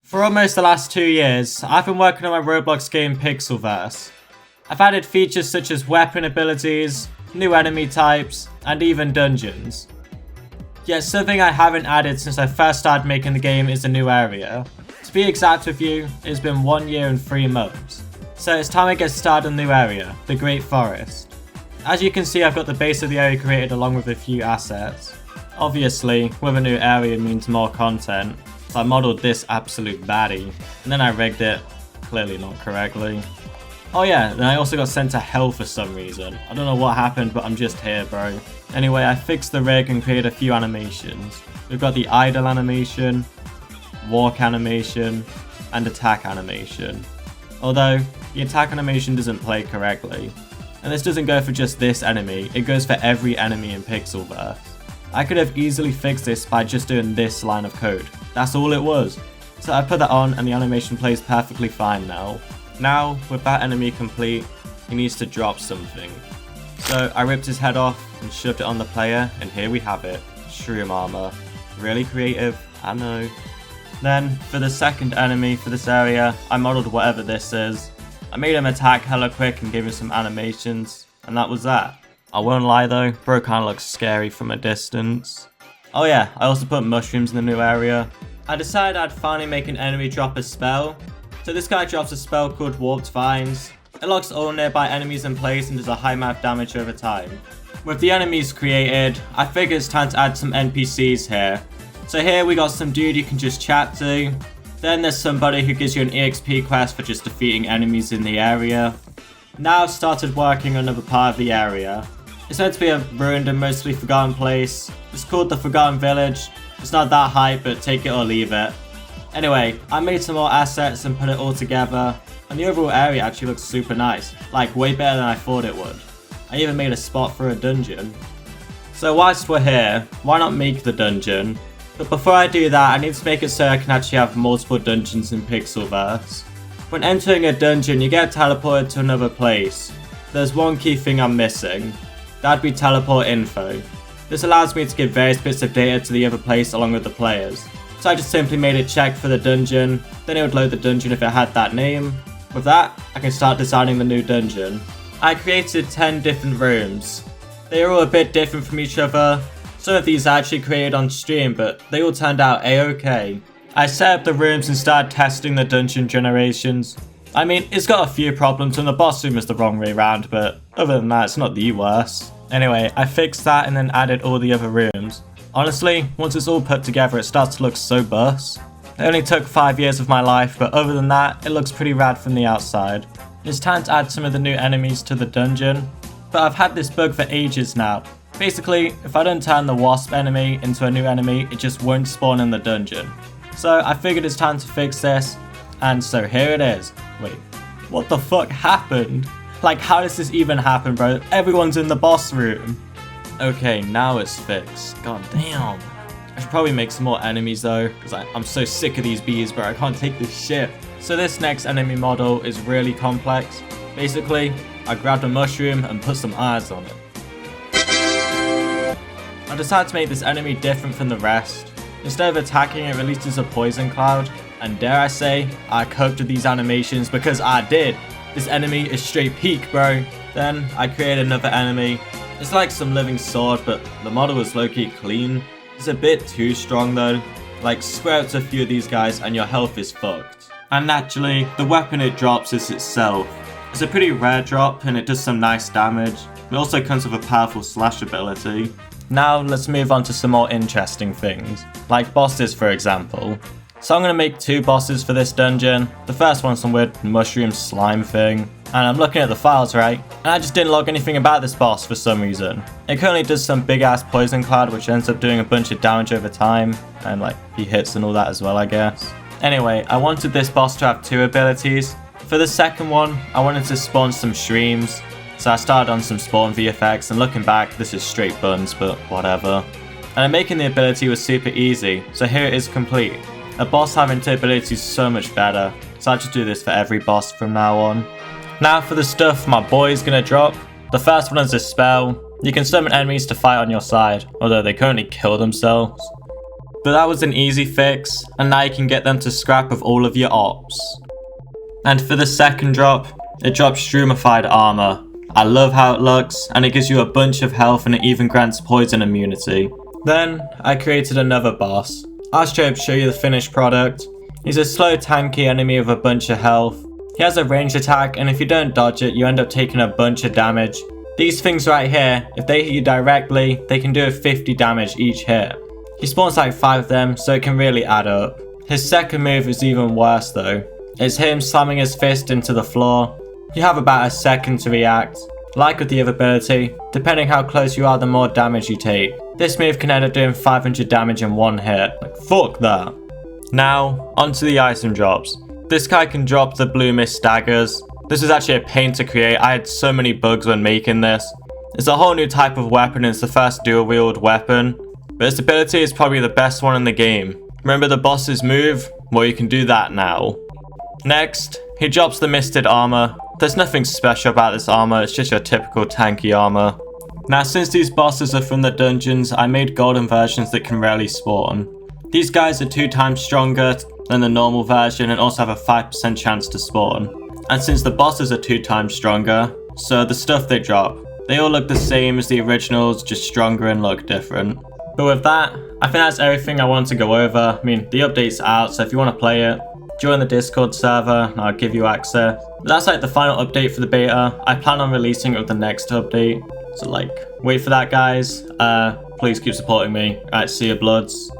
For almost the last 2 years, I've been working on my Roblox game PixelVerse. I've added features such as weapon abilities, new enemy types, and even dungeons. Yet something I haven't added since I first started making the game is a new area. To be exact with you, it's been 1 year and 3 months. So it's time I get started on the new area, the Great Forest. As you can see, I've got the base of the area created along with a few assets. Obviously, with a new area means more content, so I modeled this absolute baddie, and then I rigged it, clearly not correctly. Oh yeah, then I also got sent to hell for some reason. I don't know what happened, but I'm just here, bro. Anyway, I fixed the rig and created a few animations. We've got the idle animation, walk animation, and attack animation. Although, the attack animation doesn't play correctly. And this doesn't go for just this enemy, it goes for every enemy in PixelVerse. I could have easily fixed this by just doing this line of code. That's all it was. So I put that on and the animation plays perfectly fine now. Now, with that enemy complete, he needs to drop something. So I ripped his head off and shoved it on the player, and here we have it. Shroom armor. Really creative, I know. Then, for the second enemy for this area, I modeled whatever this is. I made him attack hella quick and gave him some animations, and that was that. I won't lie though, bro kinda looks scary from a distance. Oh yeah, I also put mushrooms in the new area. I decided I'd finally make an enemy drop a spell. So this guy drops a spell called Warped Vines. It locks all nearby enemies in place and does a high amount of damage over time. With the enemies created, I figured it's time to add some NPCs here. So here we got some dude you can just chat to. Then there's somebody who gives you an EXP quest for just defeating enemies in the area. Now I've started working on another part of the area. It's meant to be a ruined and mostly forgotten place. It's called the Forgotten Village. It's not that hype, but take it or leave it. Anyway, I made some more assets and put it all together, and the overall area actually looks super nice. Like, way better than I thought it would. I even made a spot for a dungeon. So whilst we're here, why not make the dungeon? But before I do that, I need to make it so I can actually have multiple dungeons in PixelVerse. When entering a dungeon, you get teleported to another place. There's one key thing I'm missing. That'd be teleport info. This allows me to give various bits of data to the other place along with the players. So I just simply made it check for the dungeon, then it would load the dungeon if it had that name. With that, I can start designing the new dungeon. I created 10 different rooms. They are all a bit different from each other. Some of these I actually created on stream, but they all turned out a-okay. I set up the rooms and started testing the dungeon generations. I mean, it's got a few problems and the boss room is the wrong way around, but other than that, it's not the worst. Anyway, I fixed that and then added all the other rooms. Honestly, once it's all put together, it starts to look so bus. It only took 5 years of my life, but other than that, it looks pretty rad from the outside. It's time to add some of the new enemies to the dungeon, but I've had this bug for ages now. Basically, if I don't turn the wasp enemy into a new enemy, it just won't spawn in the dungeon. So I figured it's time to fix this, and so here it is. Wait, what the fuck happened? Like, how does this even happen, bro? Everyone's in the boss room. Okay, now it's fixed. God damn. I should probably make some more enemies though, because I'm so sick of these bees, bro. I can't take this shit. So this next enemy model is really complex. Basically, I grabbed a mushroom and put some eyes on it. I decided to make this enemy different from the rest. Instead of attacking, it releases a poison cloud. And dare I say, I coped with these animations because I did. This enemy is straight peak, bro. Then I created another enemy. It's like some living sword, but the model is low-key clean. It's a bit too strong though. Like, square up to a few of these guys and your health is fucked. And naturally, the weapon it drops is itself. It's a pretty rare drop and it does some nice damage. It also comes with a powerful slash ability. Now let's move on to some more interesting things, like bosses for example. So I'm going to make 2 bosses for this dungeon. The first one's some weird mushroom slime thing. And I'm looking at the files, right? And I just didn't log anything about this boss for some reason. It currently does some big ass poison cloud which ends up doing a bunch of damage over time. And like, he hits and all that as well, I guess. Anyway, I wanted this boss to have 2 abilities. For the second one, I wanted to spawn some streams. So I started on some spawn VFX and looking back, this is straight buns, but whatever. And making the ability was super easy, so here it is complete. A boss having 2 abilities is so much better, so I just do this for every boss from now on. Now for the stuff my boy's gonna drop. The first one is a spell. You can summon enemies to fight on your side, although they currently kill themselves. But that was an easy fix, and now you can get them to scrap with all of your ops. And for the second drop, it drops Strumified armor. I love how it looks, and it gives you a bunch of health and it even grants poison immunity. Then, I created another boss. I'll straight up show you the finished product. He's a slow tanky enemy with a bunch of health. He has a ranged attack, and if you don't dodge it, you end up taking a bunch of damage. These things right here, if they hit you directly, they can do a 50 damage each hit. He spawns like 5 of them, so it can really add up. His second move is even worse though. It's him slamming his fist into the floor. You have about a second to react. Like with the other ability, depending how close you are, the more damage you take. This move can end up doing 500 damage in one hit. Like, fuck that. Now, onto the item drops. This guy can drop the blue mist daggers. This was actually a pain to create. I had so many bugs when making this. It's a whole new type of weapon, and it's the first dual wield weapon. But its ability is probably the best one in the game. Remember the boss's move? Well, you can do that now. Next, he drops the misted armor. There's nothing special about this armor, it's just your typical tanky armor. Now, since these bosses are from the dungeons, I made golden versions that can rarely spawn. These guys are 2 times stronger than the normal version and also have a 5% chance to spawn. And since the bosses are 2 times stronger, so the stuff they drop, they all look the same as the originals, just stronger and look different. But with that, I think that's everything I wanted to go over. I mean, the update's out, so if you want to play it, join the Discord server and I'll give you access. But that's like the final update for the beta. I plan on releasing it with the next update. So like, wait for that guys. Please keep supporting me. Alright, see ya bloods.